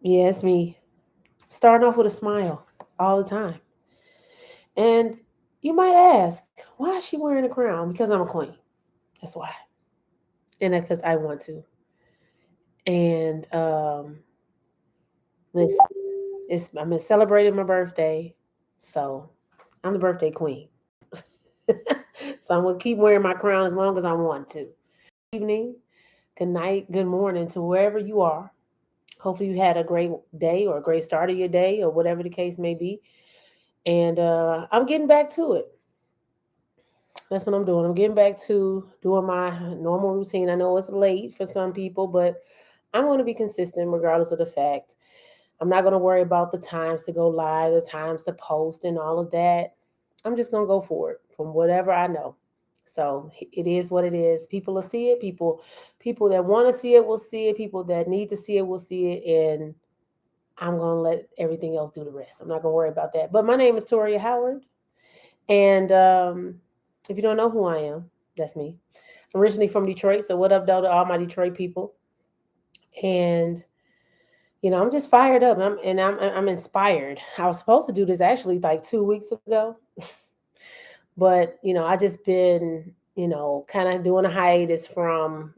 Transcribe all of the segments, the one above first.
Yeah, it's me. Starting off with a smile all the time. And you might ask, why is she wearing a crown? Because I'm a queen. That's why. And because I want to. And listen, I'm celebrating my birthday. So I'm the birthday queen. So I'm gonna keep wearing my crown as long as I want to. Evening, good night, good morning to wherever you are. Hopefully you had a great day or a great start of your day or whatever the case may be. And I'm getting back to it. That's what I'm doing. I'm getting back to doing my normal routine. I know it's late for some people, but I'm going to be consistent regardless of the fact. I'm not going to worry about the times to go live, the times to post, and all of that. I'm just going to go for it from whatever I know. So it is what it is. People will see it. People that want to see it will see it. People that need to see it will see it. And I'm going to let everything else do the rest. I'm not going to worry about that. But my name is Toria Howard. And if you don't know who I am, that's me. Originally from Detroit. So what up, though, to all my Detroit people? And I'm just fired up. I'm inspired. I was supposed to do this actually like 2 weeks ago, but I just been kind of doing a hiatus from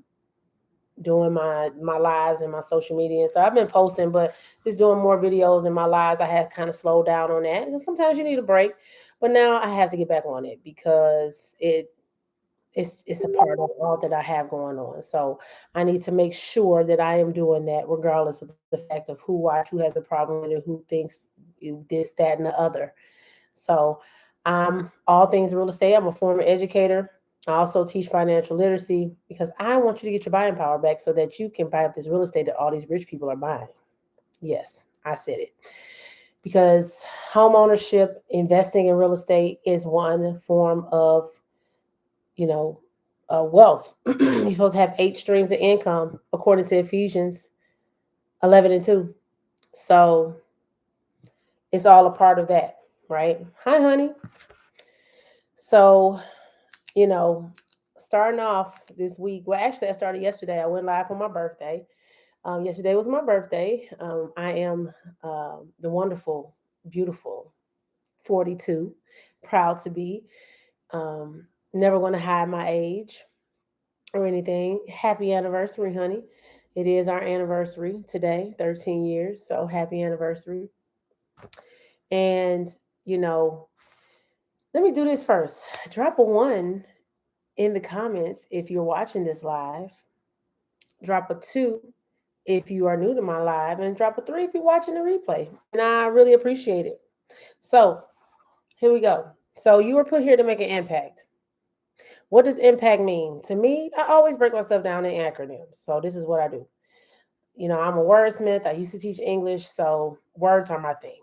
doing my lives and my social media and stuff. I've been posting, but just doing more videos in my lives. I had kind of slowed down on that. And sometimes you need a break, but now I have to get back on it because it's a part of all that I have going on. So I need to make sure that I am doing that regardless of the fact of who watch, who has a problem with it, who thinks this, that, and the other. So all things real estate. I'm a former educator. I also teach financial literacy because I want you to get your buying power back so that you can buy up this real estate that all these rich people are buying. Yes, I said it. Because home ownership, investing in real estate is one form of you know, wealth. You're supposed to have 8 streams of income according to Ephesians 11 and 2. So it's all a part of that, right? Hi, honey. So, you know, starting off this week, well, actually, I started yesterday. I went live for my birthday. Yesterday was my birthday. I am the wonderful, beautiful 42, proud to be. Never going to hide my age or anything. Happy anniversary, honey. It is our anniversary today, 13 years. So happy anniversary. And, you know, let me do this first. Drop a one in the comments if you're watching this live. Drop a two if you are new to my live. And drop a three if you're watching the replay. And I really appreciate it. So here we go. So you were put here to make an impact. What does impact mean? To me, I always break myself down in acronyms. So this is what I do. I'm a wordsmith. I used to teach English, so words are my thing.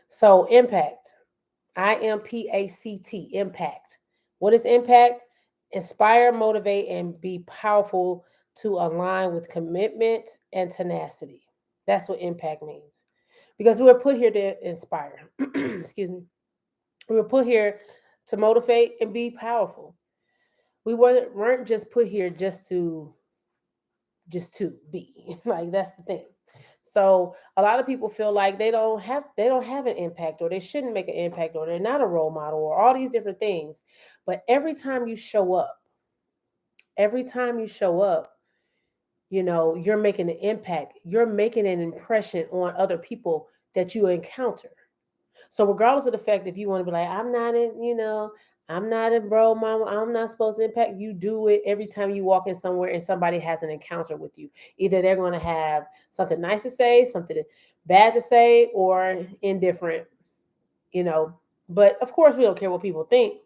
So, impact, I.M.P.A.C.T, impact. What is impact? Inspire, motivate, and be powerful to align with commitment and tenacity. That's what impact means. Because we were put here to inspire. Excuse me. We were put here to motivate and be powerful. We weren't just put here just to be. Like that's the thing. So a lot of people feel like they don't have an impact or they shouldn't make an impact or they're not a role model or all these different things. But every time you show up, you're making an impact. You're making an impression on other people that you encounter. So regardless of the fact if you want to be like, I'm not a bro mama, I'm not supposed to impact, you do it every time you walk in somewhere and somebody has an encounter with you. Either they're going to have something nice to say, something bad to say, or indifferent, you know. But of course, we don't care what people think,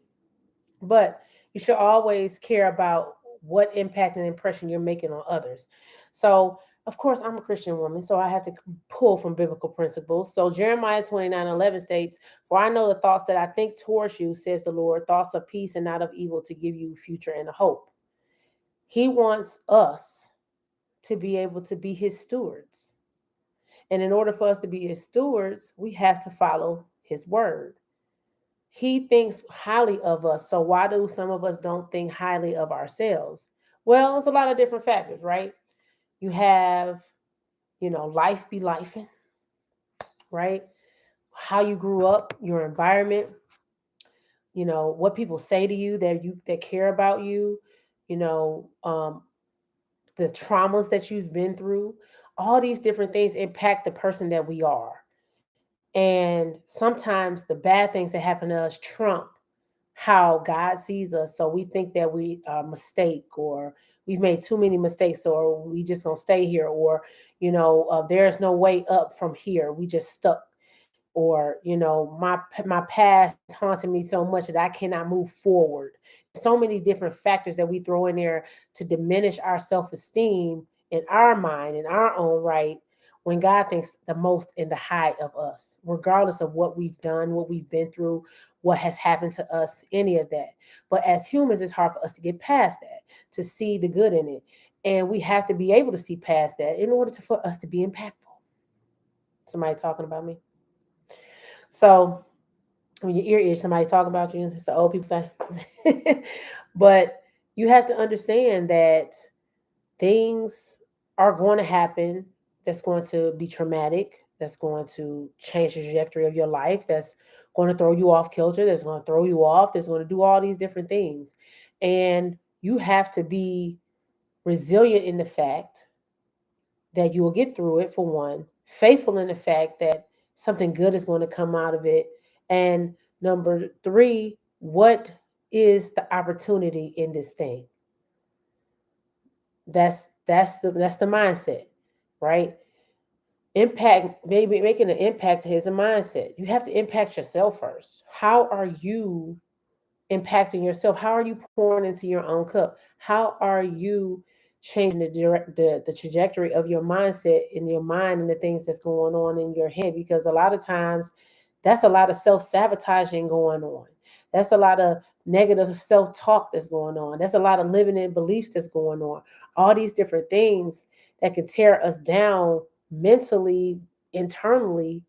but you should always care about what impact and impression you're making on others. So, of course, I'm a Christian woman, so I have to pull from biblical principles. So, Jeremiah 29:11 states, "For I know the thoughts that I think towards you, says the Lord, thoughts of peace and not of evil to give you future and a hope." He wants us to be able to be his stewards. And in order for us to be his stewards, we have to follow his word. He thinks highly of us. So why do some of us don't think highly of ourselves? Well, it's a lot of different factors, right? You have life be life, right? How you grew up, your environment, what people say to you that care about you, you know, um, the traumas that you've been through, all these different things impact the person that we are. And sometimes the bad things that happen to us trump how God sees us. So we think that we are a mistake, or we've made too many mistakes, or we just gonna stay here, or there's no way up from here. We just stuck, or my past haunted me so much that I cannot move forward. So many different factors that we throw in there to diminish our self-esteem in our mind, in our own right, when God thinks the most in the high of us, regardless of what we've done, what we've been through, what has happened to us, any of that. But as humans, it's hard for us to get past that, to see the good in it. And we have to be able to see past that in order for us to be impactful. Somebody talking about me? So when your ear itch, somebody talking about you. It's the old people say. But you have to understand that things are going to happen that's going to be traumatic, that's going to change the trajectory of your life, that's going to throw you off kilter, that's going to throw you off, that's going to do all these different things. And you have to be resilient in the fact that you will get through it, for one, faithful in the fact that something good is going to come out of it. And number three, what is the opportunity in this thing? That's the mindset, right? Impact, maybe making an impact is a mindset. You have to impact yourself first. How are you impacting yourself? How are you pouring into your own cup? How are you changing the trajectory of your mindset in your mind and the things that's going on in your head? Because a lot of times that's a lot of self-sabotaging going on. That's a lot of negative self-talk that's going on. That's a lot of living in beliefs that's going on. All these different things that can tear us down mentally, internally.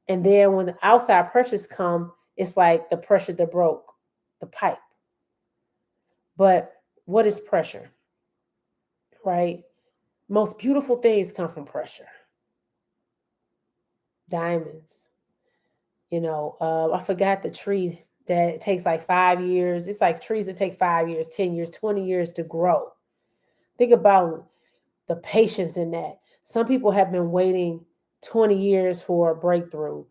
And then when the outside pressures come, it's like the pressure that broke the pipe. But what is pressure, right? Most beautiful things come from pressure. Diamonds. I forgot the tree that takes like 5 years. It's like trees that take 5 years, 10 years, 20 years to grow. Think about the patience in that. Some people have been waiting 20 years for a breakthrough,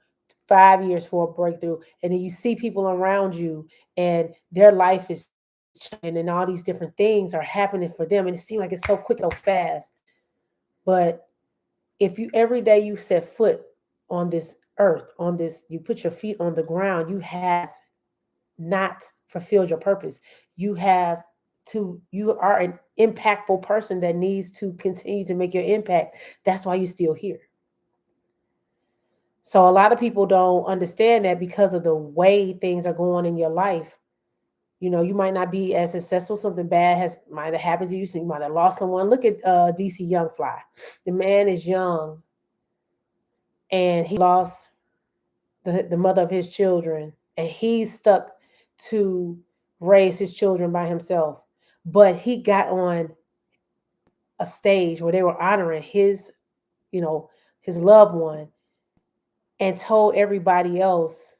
5 years for a breakthrough. And then you see people around you and their life is changing and all these different things are happening for them. And it seems like it's so quick, so fast. But if you every day you set foot on this earth, you put your feet on the ground, you have not fulfilled your purpose. You are an impactful person that needs to continue to make your impact. That's why you're still here. So a lot of people don't understand that because of the way things are going in your life. You might not be as successful. Something bad might have happened to you. So you might have lost someone. Look at DC Young Fly. The man is young and he lost the mother of his children, and he's stuck to raise his children by himself. But he got on a stage where they were honoring you know, his loved one, and told everybody else,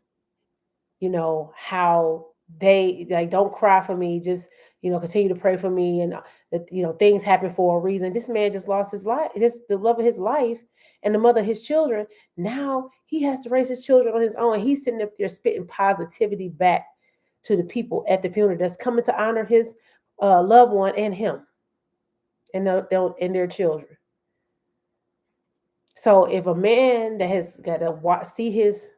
how they like, don't cry for me, just continue to pray for me, and that things happen for a reason. This man just lost his life, the love of his life, and the mother of his children. Now he has to raise his children on his own. He's sitting up there spitting positivity back to the people at the funeral that's coming to honor his loved one and him and their children. So if a man that has got to see his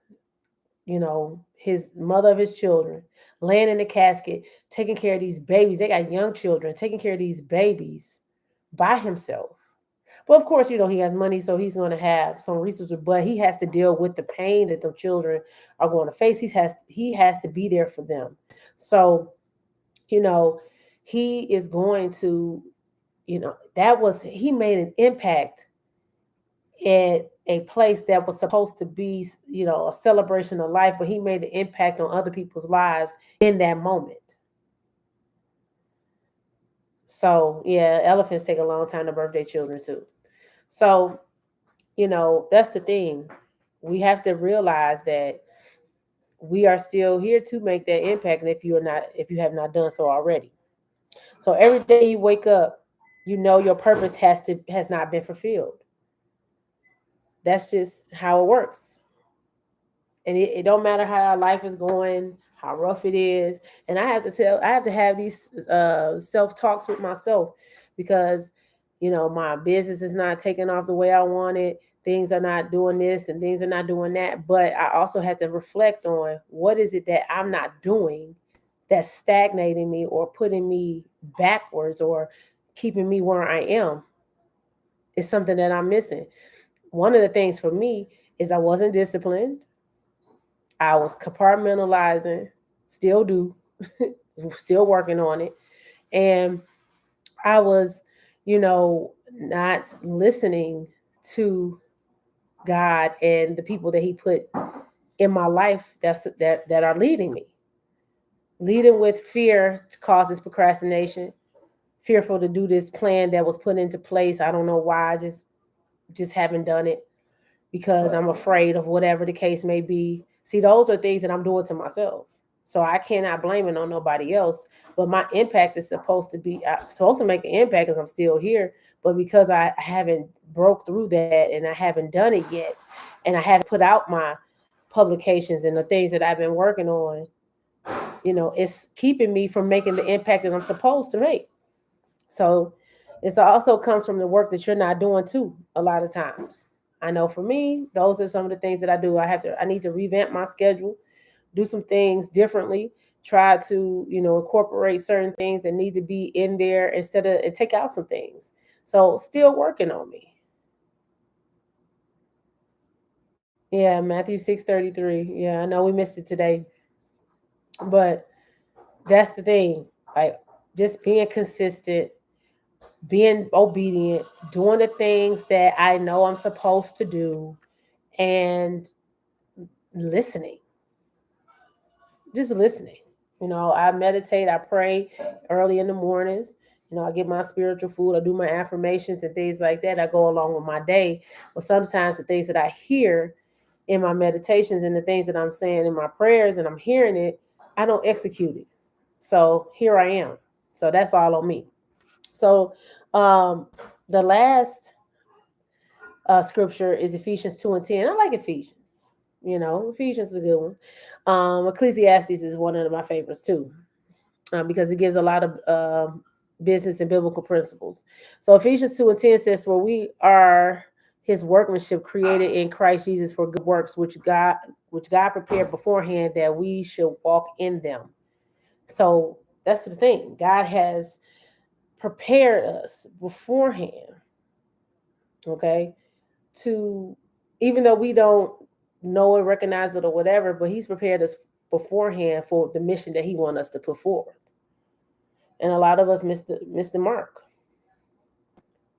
mother of his children laying in the casket, taking care of these babies. They got young children, taking care of these babies by himself. But of course, he has money, so he's going to have some resources, but he has to deal with the pain that the children are going to face. He has to be there for them. So, you know, he is going to, he made an impact at a place that was supposed to be, a celebration of life, but he made an impact on other people's lives in that moment. So yeah, elephants take a long time to birth their children too. So that's the thing. We have to realize that we are still here to make that impact, and if you have not done so already. So every day you wake up, your purpose has not been fulfilled. That's just how it works. And it don't matter how our life is going, how rough it is. And I have to have these self talks with myself, because my business is not taking off the way I want it. Things are not doing this and things are not doing that. But I also have to reflect on what is it that I'm not doing that's stagnating me or putting me backwards or keeping me where I am. It's something that I'm missing. One of the things for me is I wasn't disciplined. I was compartmentalizing, still do, still working on it. And I was, not listening to God and the people that He put in my life that are leading me. Leading with fear causes procrastination. Fearful to do this plan that was put into place. I don't know why. I just haven't done it because I'm afraid of whatever the case may be. See, those are things that I'm doing to myself. So I cannot blame it on nobody else. But my impact is supposed to make an impact because I'm still here. But because I haven't broke through that and I haven't done it yet, and I haven't put out my publications and the things that I've been working on, it's keeping me from making the impact that I'm supposed to make. So it also comes from the work that you're not doing too, a lot of times. I know for me, those are some of the things that I do. I need to revamp my schedule, do some things differently, try to, incorporate certain things that need to be in there instead of and take out some things. So still working on me. Yeah, Matthew 6:33. Yeah, I know we missed it today. But that's the thing. Like just being consistent, being obedient, doing the things that I know I'm supposed to do, and listening. Just listening. I meditate, I pray early in the mornings. I get my spiritual food, I do my affirmations and things like that. I go along with my day. But sometimes the things that I hear in my meditations and the things that I'm saying in my prayers and I'm hearing it, I don't execute it. So here I am. So that's all on me. So the last scripture is Ephesians 2:10. I like Ephesians. Ephesians is a good one. Ecclesiastes is one of my favorites too, because it gives a lot of business and biblical principles. So Ephesians 2:10 says, "For we are His workmanship, created in Christ Jesus for good works, which God prepared beforehand that we should walk in them." So that's the thing. God has prepared us beforehand. Okay, to even though we don't know it, recognize it, or whatever, but He's prepared us beforehand for the mission that He wants us to put forward. And a lot of us miss the mark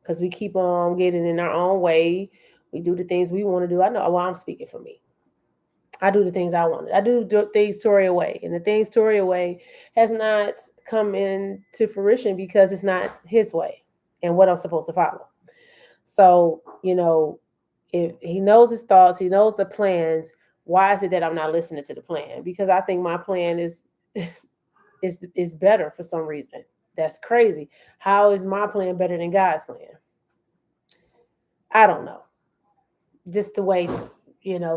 because we keep on getting in our own way. We do the things we want to do. I know. Well, I'm speaking for me. I do the things I want. I do things Toria way, and the things Toria way has not come into fruition because it's not His way and what I'm supposed to follow. So if He knows His thoughts, He knows the plans. Why is it that I'm not listening to the plan? Because I think my plan is is better for some reason. That's crazy. How is my plan better than God's plan? I don't know. Just the way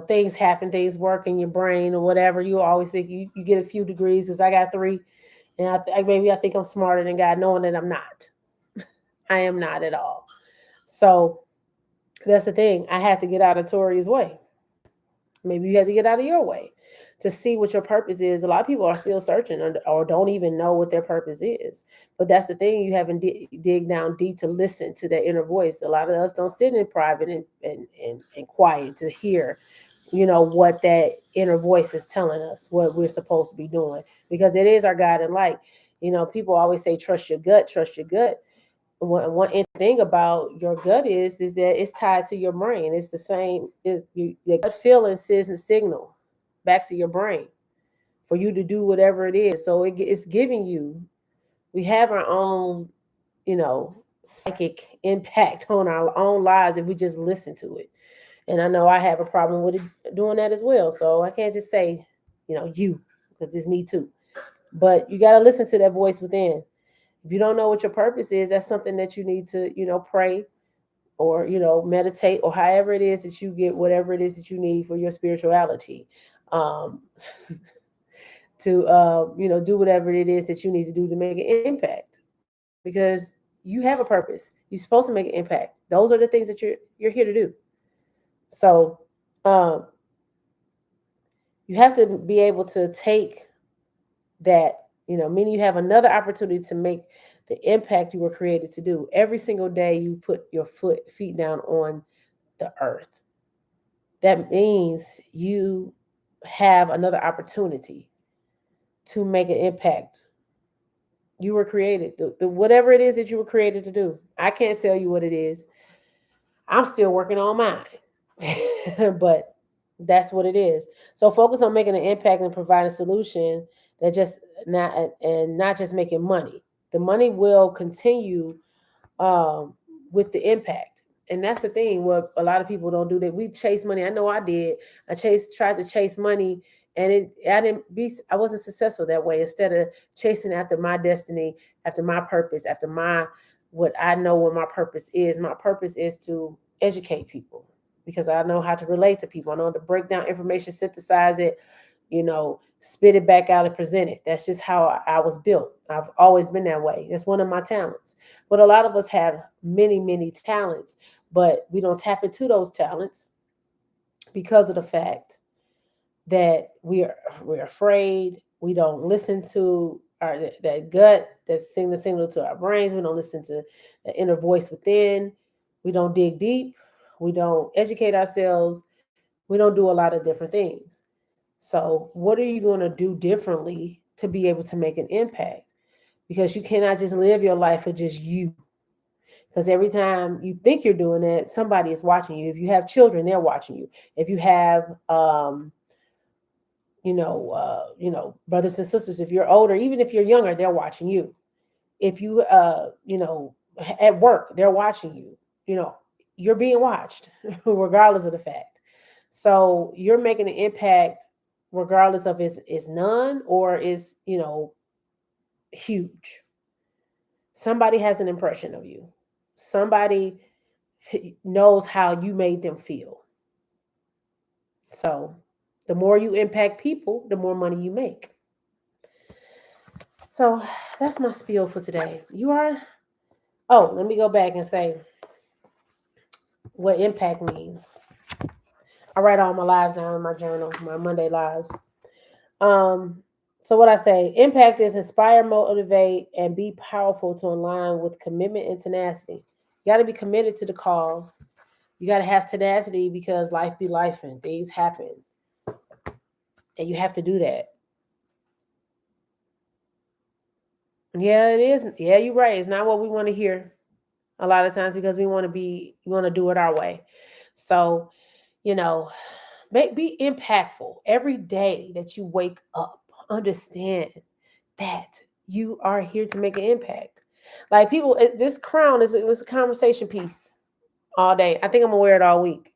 things happen, things work in your brain or whatever. You always think you get a few degrees because I got three, and maybe I think I'm smarter than God, knowing that I'm not. I am not at all. So that's the thing. I have to get out of Tori's way. Maybe you have to get out of your way to see what your purpose is. A lot of people are still searching or don't even know what their purpose is. But that's the thing. You haven't dig down deep to listen to that inner voice. A lot of us don't sit in private and quiet to hear, what that inner voice is telling us, what we're supposed to be doing, because it is our guiding light. People always say, trust your gut, trust your gut. One thing about your gut is that it's tied to your brain. It's the same. Your gut feeling sends a signal back to your brain for you to do whatever it is. So it's giving you. We have our own, psychic impact on our own lives if we just listen to it. And I know I have a problem with it doing that as well. So I can't just say, you, because it's me too. But you got to listen to that voice within. If you don't know what your purpose is, that's something that you need to, pray or, meditate, or however it is that you get whatever it is that you need for your spirituality. Um, to do whatever it is that you need to do to make an impact, because you have a purpose. You're supposed to make an impact. Those are the things that you're here to do. So um, you have to be able to take that, meaning you have another opportunity to make the impact you were created to do. Every single day you put your feet down on the earth. That means you have another opportunity to make an impact. You were created, the whatever it is that you were created to do. I can't tell you what it is. I'm still working on mine. But that's what it is. So focus on making an impact and providing a solution that just not and not just making money. The money will continue um, with the impact. And that's the thing. What a lot of people don't do, that we chase money. I know I did. Tried to chase money, and I wasn't successful that way. Instead of chasing after my destiny, after my purpose, after what I know what my purpose is. My purpose is to educate people, because I know how to relate to people. I know how to break down information, synthesize it, spit it back out and present it. That's just how I was built. I've always been that way. That's one of my talents. But a lot of us have many, many talents, but we don't tap into those talents because of the fact that we're afraid. We don't listen to that gut that's sending the signal to our brains. We don't listen to the inner voice within. We don't dig deep. We don't educate ourselves. We don't do a lot of different things. So, what are you going to do differently to be able to make an impact? Because you cannot just live your life for just you. Because every time you think you're doing it, somebody is watching you. If you have children, they're watching you. If you have, brothers and sisters, if you're older, even if you're younger, they're watching you. If you, at work, they're watching you. You know, you're being watched, regardless of the fact. So you're making an impact, regardless of is none or is huge. Somebody has an impression of you. Somebody knows how you made them feel. So the more you impact people, the more money you make. So that's my spiel for today. You are, oh, let me go back and say what impact means. I write all my lives down in my journal, my Monday lives. Um, so what I say, impact is inspire, motivate, and be powerful to align with commitment and tenacity. You got to be committed to the cause. You got to have tenacity, because life be life and things happen, and you have to do that. Yeah, it is. Yeah, you're right. It's not what we want to hear a lot of times, because we want to do it our way. So, you know, be impactful every day that you wake up. Understand that you are here to make an impact. Like people, this crown it was a conversation piece all day. I think I'm gonna wear it all week,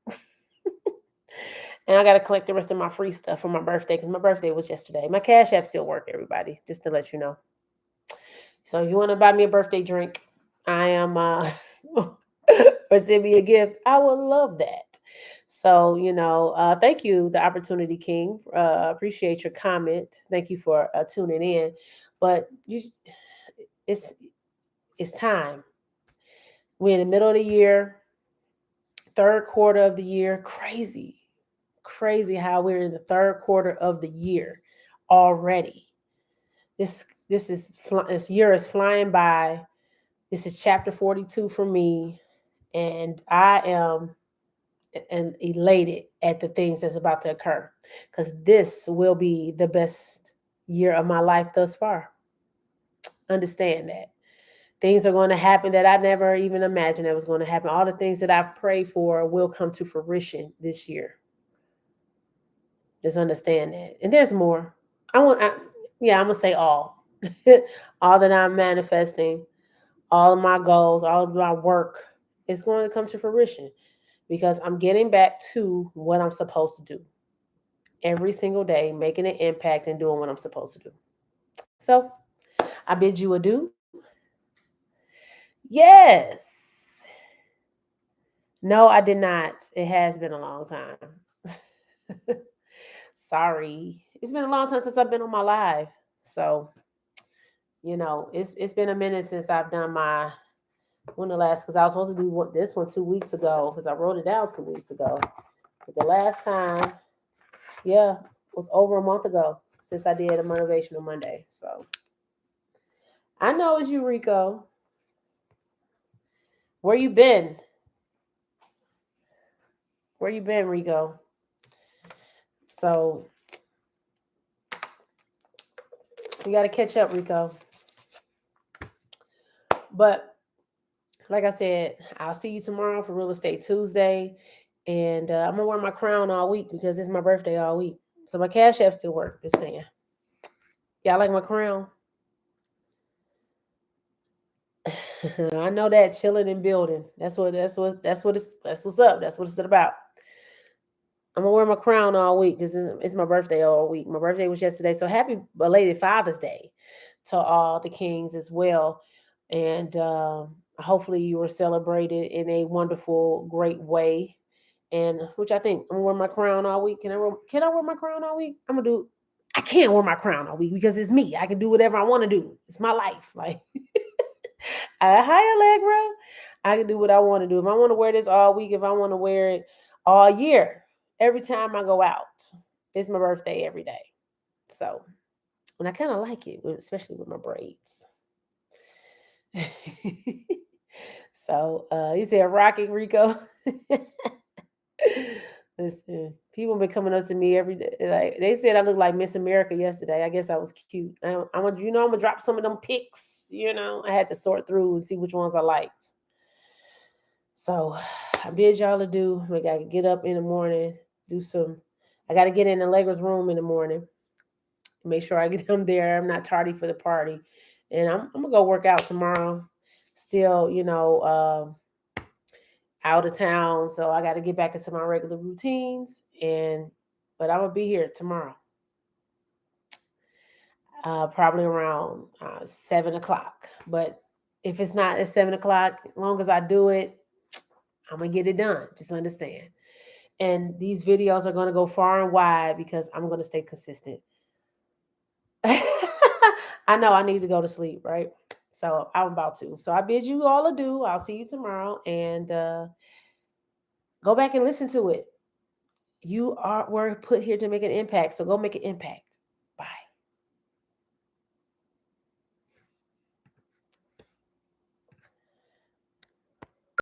and I gotta collect the rest of my free stuff for my birthday, because my birthday was yesterday. My Cash App still work, everybody, just to let you know. So if you want to buy me a birthday drink, I am or send me a gift, I would love that. So, thank you, the opportunity king. Appreciate your comment. Thank you for tuning in. But it's it's time. We're in the middle of the year, third quarter of the year. Crazy, crazy how we're in the third quarter of the year already. This year is flying by. This is chapter 42 for me, and I am elated at the things that's about to occur, because this will be the best year of my life thus far. Understand that things are going to happen that I never even imagined that was going to happen. All the things that I've prayed for will come to fruition this year. Just understand that, and there's more. Yeah, I'm gonna say all, all that I'm manifesting, all of my goals, all of my work is going to come to fruition, because I'm getting back to what I'm supposed to do every single day, making an impact and doing what I'm supposed to do. So I bid you adieu. Yes. No, I did not. It has been a long time. Sorry. It's been a long time since I've been on my live. So, it's been a minute since I've done my when the last because I was supposed to do this one 2 weeks ago because I wrote it down 2 weeks ago. But the last time, yeah, was over a month ago since I did a motivational Monday. So I know it's you, Rico. Where you been? Where you been, Rico? So we got to catch up, Rico. But like I said, I'll see you tomorrow for Real Estate Tuesday. And I'm going to wear my crown all week because it's my birthday all week. So my Cash App still work, just saying. Y'all like my crown? I know that chilling and building. That's what's up. That's what it's about. I'm gonna wear my crown all week because it's my birthday all week. My birthday was yesterday, so happy belated Father's Day to all the kings as well. And hopefully you were celebrated in a wonderful, great way. And which I think I'm gonna wear my crown all week. Can I wear my crown all week? I'm gonna do. I can't wear my crown all week because it's me. I can do whatever I want to do. It's my life. Like, hi Allegra. I can do what I want to do. If I want to wear this all week, if I want to wear it all year, every time I go out, it's my birthday every day. So, and I kind of like it, especially with my braids. So, you said rocking Rico. Listen, people been coming up to me every day. Like they said, I look like Miss America yesterday. I guess I was cute. I'm gonna drop some of them pics. I had to sort through and see which ones I liked. So, I bid y'all to do. We gotta get up in the morning, do some. I gotta get in Allegra's room in the morning. Make sure I get them there. I'm not tardy for the party, and I'm gonna go work out tomorrow. Still, out of town, so I got to get back into my regular routines. But I'm gonna be here tomorrow, probably around 7 o'clock. But if it's not at 7 o'clock, as long as I do it, I'm gonna get it done. Just understand. And these videos are gonna go far and wide because I'm gonna stay consistent. I know I need to go to sleep, right? So I'm about to. So I bid you all adieu. I'll see you tomorrow and go back and listen to it. You were put here to make an impact. So go make an impact.